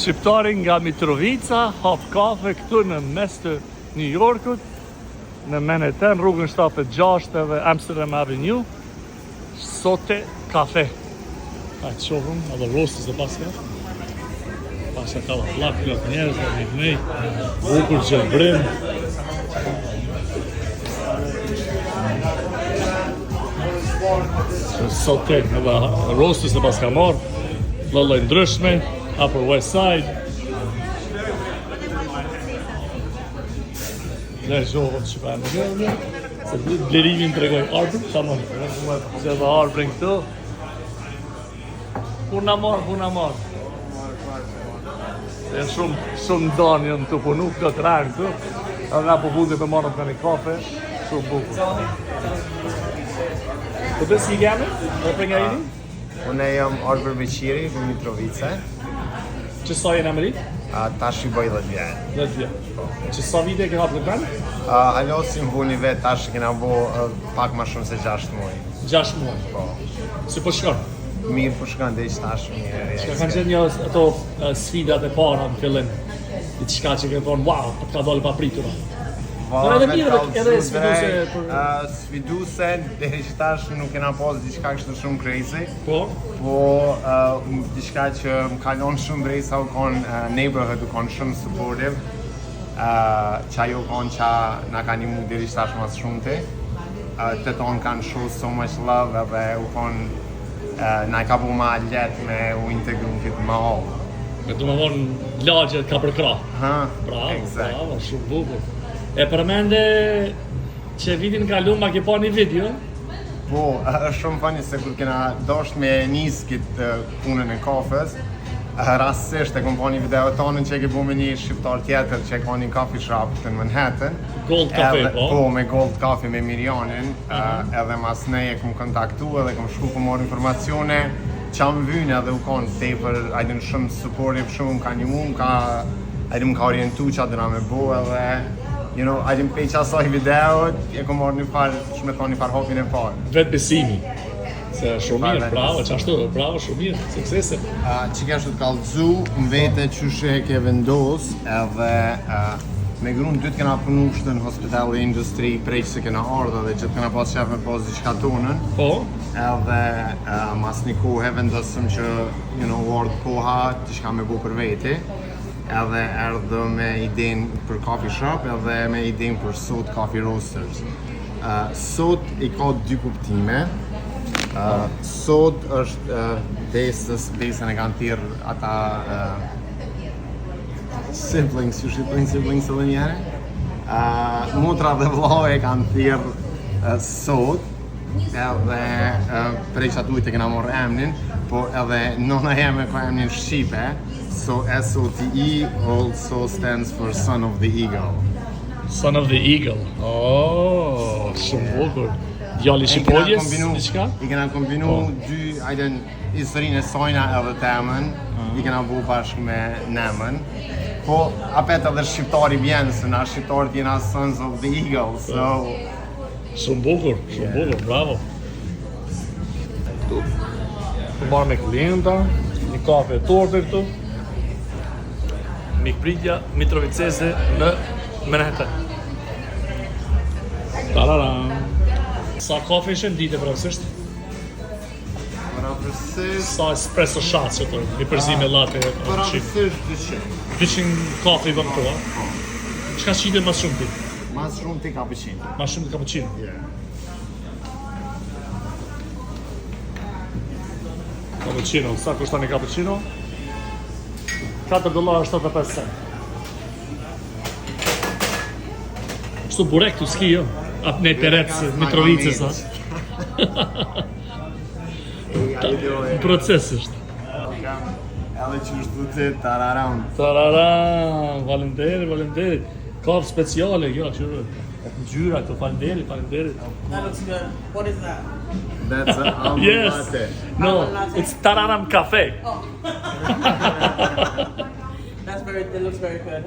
Shqiptari nga Mitrovica hap kafe këtu në mes të New Yorkut, në Manhattan, rrugën 76 edhe Amsterdam Avenue. Sote kafe. A të shohëm, edhe rostës dhe paska. Pasha ka plak njerëz, dhe një bukur gjëmbrim. Sote, edhe rostës dhe paska marë, lëllë ndryshme, Upper West Side. Dhe shohëm që pa në gjëllë, se blerimin të regoj arbër, ta mënë, që edhe arbërin këtu. Kur na marë. E shumë danë jënë të punu këtë rangë të, edhe nga po fundi për marrëm të një kafe, shumë bukur. Të besi i gjemë? Dhe për nga jeni? Unë jam Arbër Beqiri, për Mitrovica. Që sa jenë Amerit? Tash i bëj 10 vjetë. 10 vjetë. Që sa vite e ke hapë në vend? Alosim vuni vetë, tash kena bo pak ma shumë se 6 muaj. 6 muaj? Po. Si po shkon? Mirë po shkon dhe ishtë tash mirë. Që kanë qenë një ato sfidat e para në fillim, i qka që ke thonë, wow, të ka dollë pa pritura. Edhe mirë, edhe sfiduse sfiduse, deri që tash nuk kena pas diçka kështu shumë crazy. Po? Po, diçka që më kalon shumë brejsa u konë neighborhood, u konë shumë supportive. Qa jo konë qa na ka një mu deri që tash mas shumë te. Të tonë kanë show so much love, edhe u konë na ka bu ma let me u integru në këtë mahol. Me du më vonë lagjet ka për krah. Bravo, shumë bukur. E përmende që vitin kalu ma ke pa një video? Po, është shumë funny se kur kena dosht me nis këtë punën e kafes, rastësisht e kom pa një video tonën që e ke bu me një shqiptar tjetër që e ka një coffee shop të Manhattan. Gold Cafe, po? Po, me Gold Cafe me Mirjanin, edhe mas nej e kom kontaktu edhe kom shku ku marrë informacione qa më vynë edhe u konë tepër, ajden shumë supportive, shumë më ka një mu, ajden më ka orientu qa dëna me bo edhe ajden pej qasaj videot, e kom marrë një farë, shumë e thonë një farë hopin e parë. Vetë besimi, se shumë mirë, bravo, qashtu, bravo, shumë mirë, suksese. Që keshtu të kalëzu, më vete qyshe e ke vendos, edhe me grunë dytë kena punu shtë në hospitality industry, prej që se kena ardhë dhe gjithë kena pas qef me pas diqka tonën. Po? Edhe mas një kohë vendosëm që, u ardhë koha, diqka me bu për veti. Edhe erdhë me idenë për coffee shop edhe me idenë për Sot Coffee Roasters. Sot i ka 2 kuptime. Sot është besën e kanë tirë ata siblings edhe njëre. Motra dhe vllau e kanë tirë Sot. Edhe prej që atujt e kena morë emnin, po edhe nona jeme ka emnin Shqipe, so SOTE also stands for Son of the Eagle. Son of the Eagle. Oh, shumë bukur. Djalli Shqipoljes, diqka? I kena kombinu dy, historinë e sojna edhe temën, i kena bu bashkë me nemën. Po, apet edhe shqiptari bjenë, se na shqiptarët jena Sons of the Eagle, so... Shumë bukur, bravo. Të marrë me klienta, një kafe e torte këtu. Mikpritja Mitroviceze në Manhattan. Tararam. Sa kafe ishen dite përësisht? Përësisht... Sa espresso shots që të, një përzime latte e përësisht 200. 200 kafe i bëm këtu, a? Qka qide mas shumë ti? Mas shumë ti cappuccino. Mas shumë ti cappuccino? Yeah. Cappuccino, sa kushton një cappuccino? $4.75 cent. Kështu burek të ski, jo? Atë ne Terec, Mitrovicës, a? Në proces është. Edhe që është të tararam. Tararam, valenderit. Kafë speciale, jo, që ngjyra këto, falenderit. That looks good. What is that? That's an almond Yes. latte. No, it's Tararam Cafe. That looks very good.